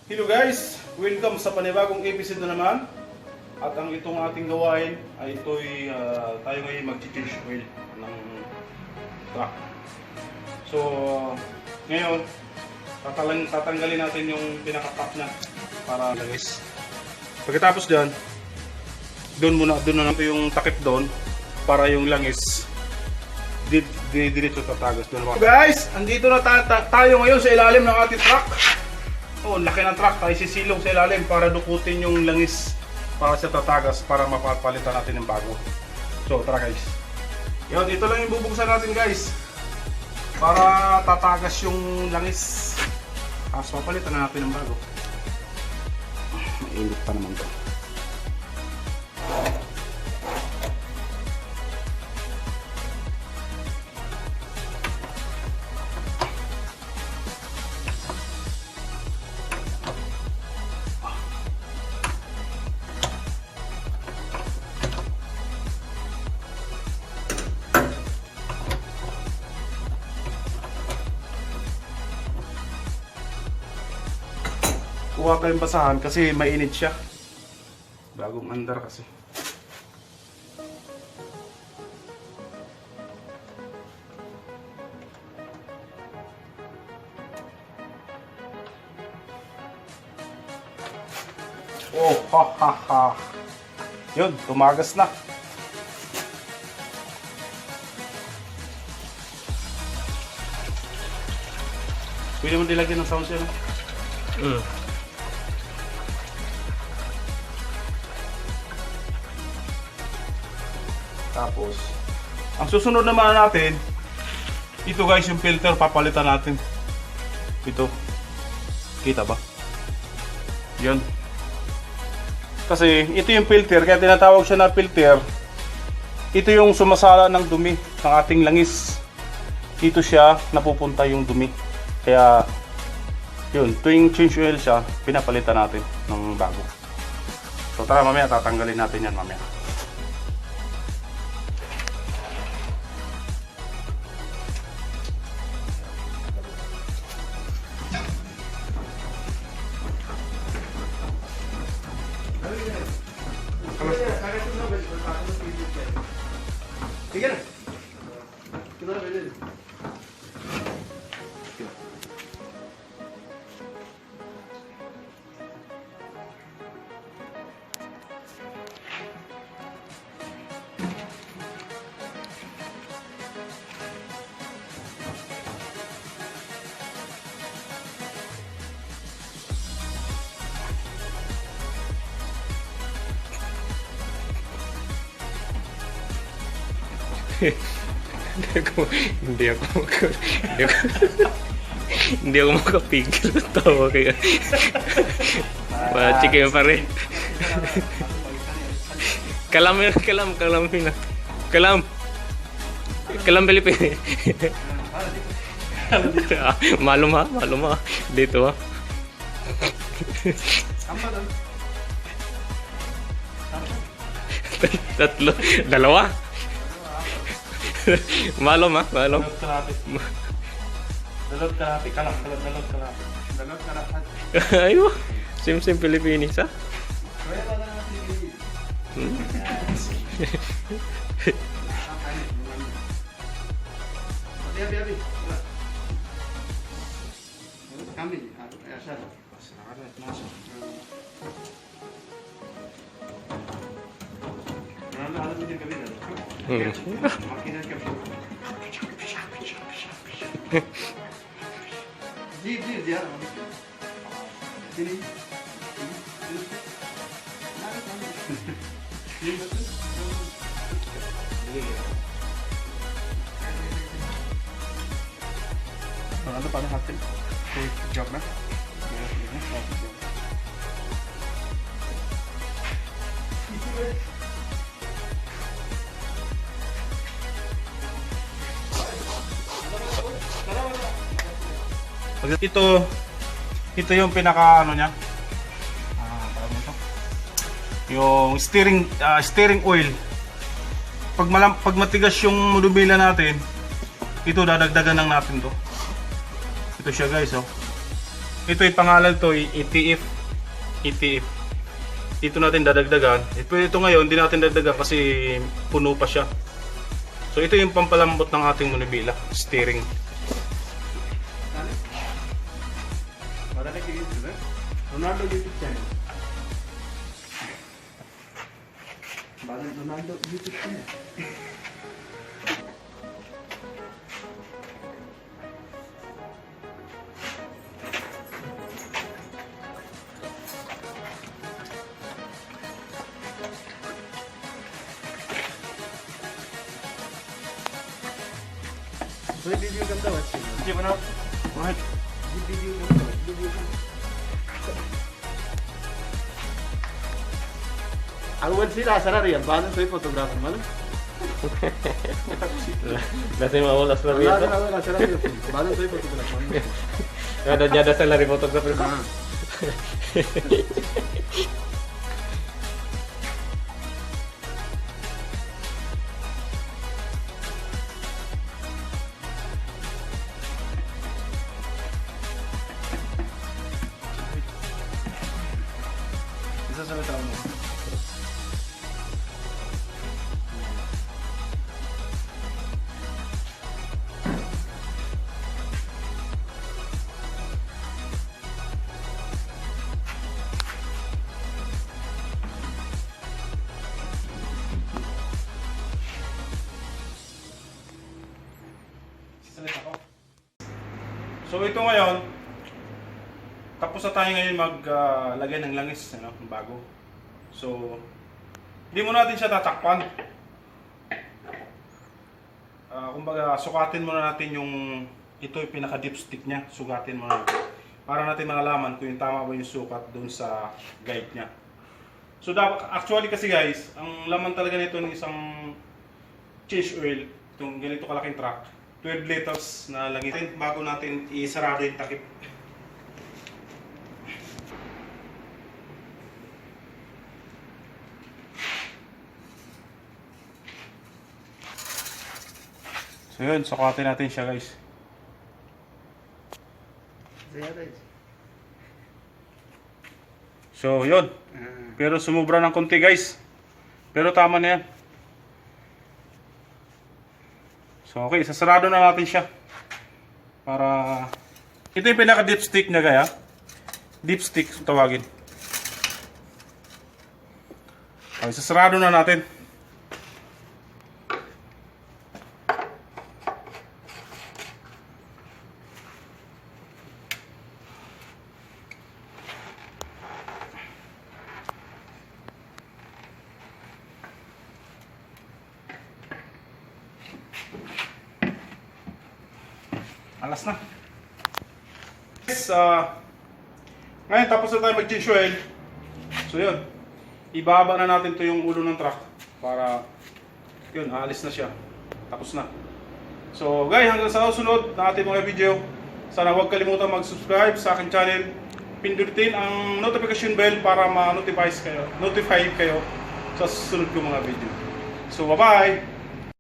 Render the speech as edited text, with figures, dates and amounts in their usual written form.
Hello guys! Welcome sa panibagong episode na naman. At ang itong ating gawain ay tayo ngayon mag-change oil ng truck. So, ngayon, tatanggalin natin yung pinaka-top na para langis. Pagkatapos dyan, doon na natin yung takip doon para yung langis diretso tatagas doon. Guys, andito na tayo ngayon sa ilalim ng ating truck. Oh, laki ng truck, tayo sisilong sa ilalim para dukutin yung langis para sa tatagas para mapapalitan natin ng bago. So, tara guys. Yun, ito lang yung bubuksan natin guys para tatagas yung langis. Tapos mapalitan na natin ng bago. Mainit pa naman to. Kuha tayong basahan kasi mainit siya. Bagong andar kasi. Oh, ha ha ha. Yun, tumagas na. Pwede mo nilagyan ng sound siya, no? Tapos, ang susunod naman natin, ito guys yung filter papalitan natin. Ito. Kita ba? Yan. Kasi ito yung filter, kaya tinatawag siya na filter. Ito yung sumasala ng dumi ng ating langis. Dito siya napupunta yung dumi. Kaya, yun, tuwing change oil siya, pinapalitan natin ng bago. So tara, mamaya tatanggalin natin yan mamaya. Sige na. Kita na pwede. Hindi ako makapigil sa tawa kaya chike pa rin. Kalam Pilipino. Malum ha dito ha. Tatlo, dalawa. Malum ha. Dalot kalapit. Dalot kalapit. Ayo, sim Pilipinis ha. Abi. Kami, ano pa natin? Job na? Ito yung pinaka ano niya. Yung steering oil. Pag matigas yung dubila natin, ito dadagdagan lang natin to. Ito siya guys, oh. Ito yung pangalan to, ETF. ETF. Dito natin dadagdagan. Ito ngayon, hindi natin dadagdagan kasi puno pa siya. So ito yung pampalambot ng ating manubila, steering. Ronaldo YouTube channel. Ronaldo YouTube channel. So video kan daw at Hindi ba na? Right. video अगवल sila sarari yan balan soy photographer malam Dati mawalas na rin. wala sarari balan soy photographer Ada jada sa lari photographer. Isa sa tao mo. So ito ngayon, tapos na tayo ngayon maglagay ng langis, ano, bago. So, hindi mo natin siya tatakpan. Kumbaga, sukatin muna natin yung, ito yung pinaka-dipstick niya, sukatin muna natin. Para natin malalaman kung yung tama ba yung sukat doon sa guide niya. So, actually kasi guys, ang laman talaga nito ng isang change oil, itong ganito kalaking truck, 12 liters na langitin bago natin isarado yung takip. So yun, sukatin natin siya guys. So yun, pero sumubra ng konti guys. Pero tama na yan. So okay, sasarado na natin siya. Para ito yung pinaka dipstick niya kaya. Dipstick tawagin. Okay, sasarado na natin. Alas na. Yes, ngayon tapos na tayo mag-change oil. So yun, ibaba na natin to yung ulo ng truck para yun, aalis na siya. Tapos na. So guys, hanggang sa susunod na ating mga video, sana huwag kalimutan mag-subscribe sa aking channel. Pindutin ang notification bell para ma-notify kayo sa susunod kong mga video. So bye-bye!